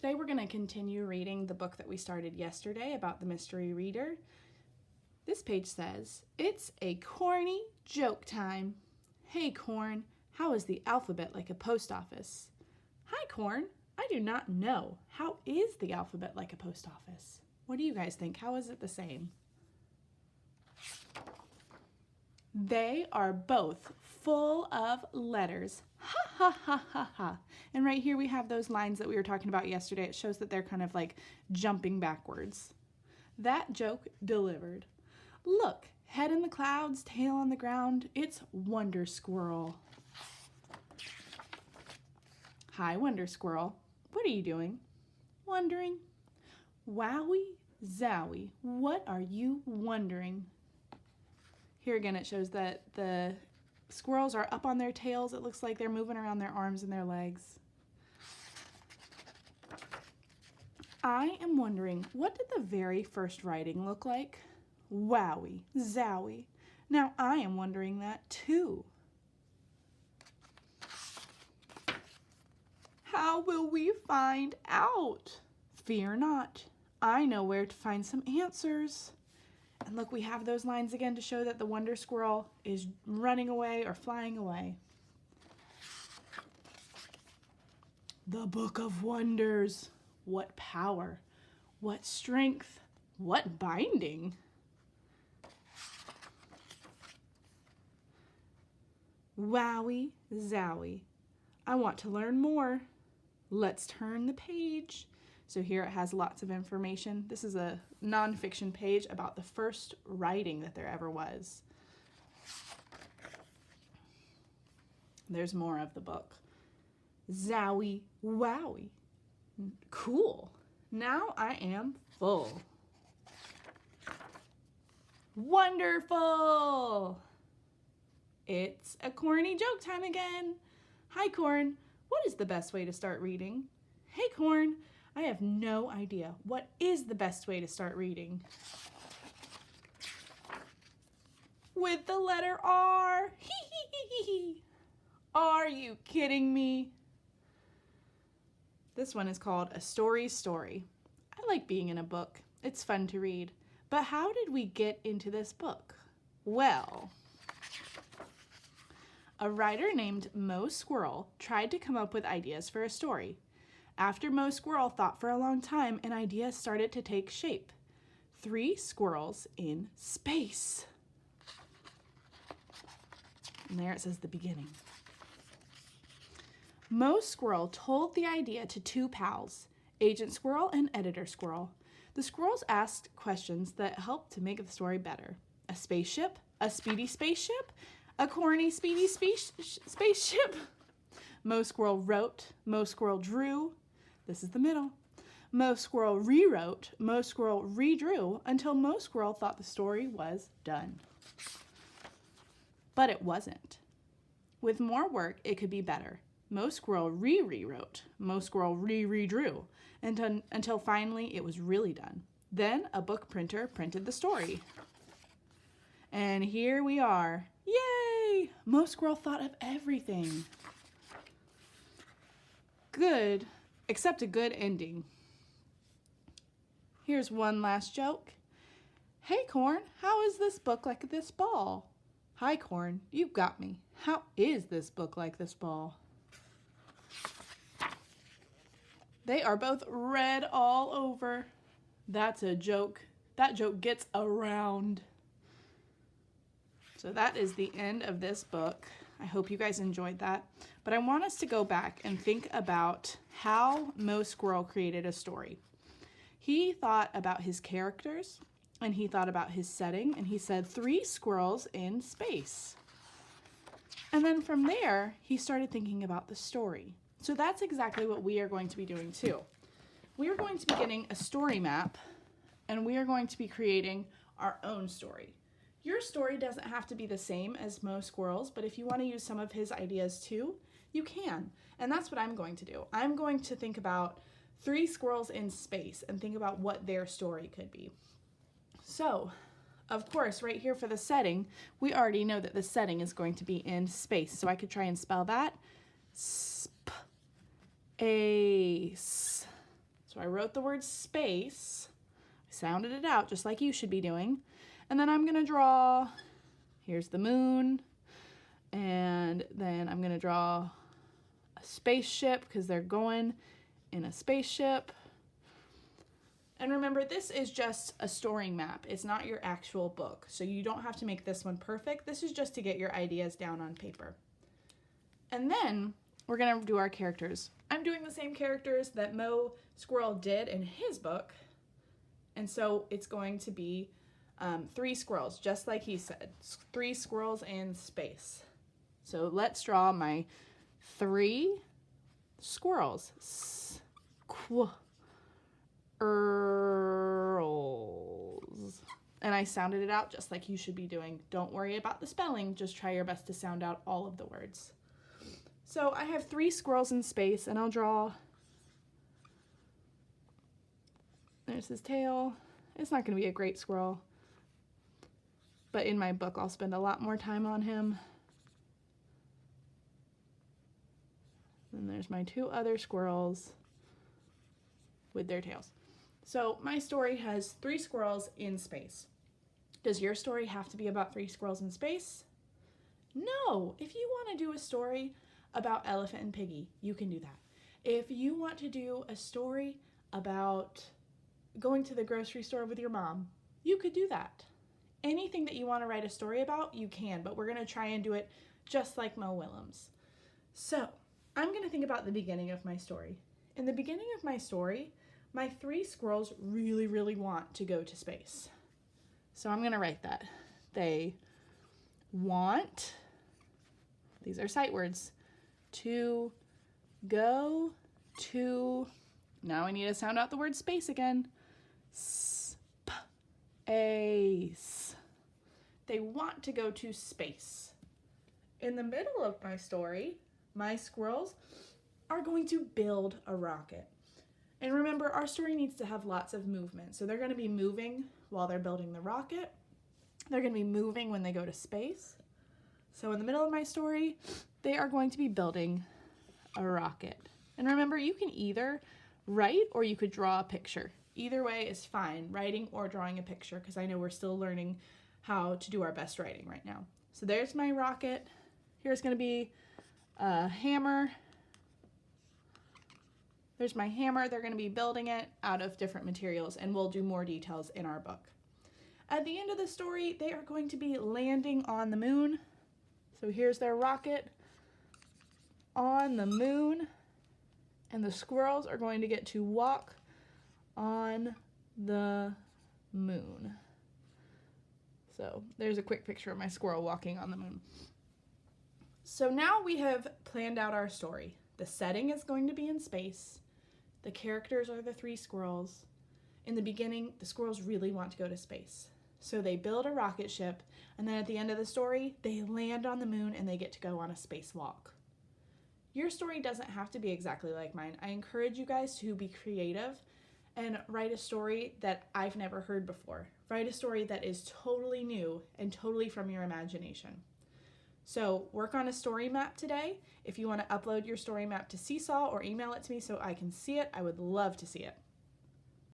Today we're going to continue reading the book that we started yesterday about the mystery reader. This page says, "It's a corny joke time. Hey, Corn, how is the alphabet like a post office?" "Hi, Corn, I do not know. How is the alphabet like a post office?" What do you guys think? How is it the same? "They are both full of letters. Ha ha ha ha ha." And right here we have those lines that we were talking about yesterday. It shows that they're kind of like jumping backwards. That joke delivered. "Look, head in the clouds, tail on the ground. It's Wonder Squirrel." "Hi, Wonder Squirrel. What are you doing?" "Wondering." "Wowie zowie, what are you wondering?" Here again it shows that the squirrels are up on their tails. It looks like they're moving around their arms and their legs. "I am wondering, what did the very first writing look like?" "Wowie zowie. Now I am wondering that too." "How will we find out?" "Fear not. I know where to find some answers." And look, we have those lines again to show that the Wonder Squirrel is running away or flying away. The Book of Wonders. What power, what strength, what binding. Wowie zowie. I want to learn more. Let's turn the page. So here it has lots of information. This is a nonfiction page about the first writing that there ever was. There's more of the book. Zowie wowie. Cool. Now I am full. Wonderful. It's a corny joke time again. "Hi, Corn. What is the best way to start reading?" "Hey, Corn. I have no idea. What is the best way to start reading?" "With the letter R. Hee hee hee hee hee. Are you kidding me?" This one is called A Story's Story. I like being in a book. It's fun to read. But how did we get into this book? Well, a writer named Mo Squirrel tried to come up with ideas for a story. After Mo Squirrel thought for a long time, an idea started to take shape. 3 squirrels in space. And there it says the beginning. Mo Squirrel told the idea to 2 pals, Agent Squirrel and Editor Squirrel. The squirrels asked questions that helped to make the story better. A spaceship? A speedy spaceship? A corny speedy spaceship? Mo Squirrel wrote. Mo Squirrel drew. This is the middle. Mo Squirrel rewrote. Mo Squirrel redrew until Mo Squirrel thought the story was done. But it wasn't. With more work, it could be better. Mo Squirrel rewrote. Mo Squirrel redrew until finally it was really done. Then a book printer printed the story. And here we are. Yay! Mo Squirrel thought of everything. Good, except a good ending. Here's one last joke. "Hey, Corn, how is this book like this ball?" "Hi, Corn, you've got me. How is this book like this ball?" "They are both red all over." That's a joke. That joke gets around. So that is the end of this book. I hope you guys enjoyed that. But I want us to go back and think about how Mo Squirrel created a story. He thought about his characters, and he thought about his setting, and he said 3 squirrels in space. And then from there, he started thinking about the story. So that's exactly what we are going to be doing too. We are going to be getting a story map, and we are going to be creating our own story. Your story doesn't have to be the same as Mo Squirrel's, but if you want to use some of his ideas too, you can. And that's what I'm going to do. I'm going to think about 3 squirrels in space and think about what their story could be. So, of course, right here for the setting, we already know that the setting is going to be in space. So I could try and spell that. Space. So I wrote the word space, I sounded it out just like you should be doing, and then I'm going to draw, here's the moon, and then I'm going to draw a spaceship because they're going in a spaceship. And remember, this is just a story map. It's not your actual book, so you don't have to make this one perfect. This is just to get your ideas down on paper. And then we're going to do our characters. I'm doing the same characters that Mo Squirrel did in his book, and so it's going to be 3 squirrels, just like he said. 3 squirrels in space. So let's draw my 3 squirrels. Squirrels. And I sounded it out just like you should be doing. Don't worry about the spelling, just try your best to sound out all of the words. So I have 3 squirrels in space, and I'll draw, there's his tail. It's not going to be a great squirrel, but in my book I'll spend a lot more time on him. And there's my 2 other squirrels with their tails. So my story has 3 squirrels in space. Does your story have to be about 3 squirrels in space? No. If you want to do a story about Elephant and Piggy, you can do that. If you want to do a story about going to the grocery store with your mom, you could do that. Anything that you want to write a story about, you can, but we're going to try and do it just like Mo Willems. So I'm going to think about the beginning of my story. In the beginning of my story, my 3 squirrels really, really want to go to space. So I'm going to write that. They want, these are sight words, to go to, now I need to sound out the word space again. Space. They want to go to space. In the middle of my story, my squirrels are going to build a rocket. And remember, our story needs to have lots of movement. So they're going to be moving while they're building the rocket. They're going to be moving when they go to space. So in the middle of my story, they are going to be building a rocket. And remember, you can either write or you could draw a picture. Either way is fine, writing or drawing a picture, because I know we're still learning how to do our best writing right now. So there's my rocket. Here's going to be a hammer. There's my hammer. They're going to be building it out of different materials, and we'll do more details in our book. At the end of the story, they are going to be landing on the moon. So here's their rocket on the moon, and the squirrels are going to get to walk on the moon. So there's a quick picture of my squirrel walking on the moon. So now we have planned out our story. The setting is going to be in space. The characters are the 3 squirrels. In the beginning, the squirrels really want to go to space. So they build a rocket ship, and then at the end of the story, they land on the moon and they get to go on a spacewalk. Your story doesn't have to be exactly like mine. I encourage you guys to be creative and write a story that I've never heard before. Write a story that is totally new and totally from your imagination. So work on a story map today. If you want to upload your story map to Seesaw or email it to me so I can see it, I would love to see it.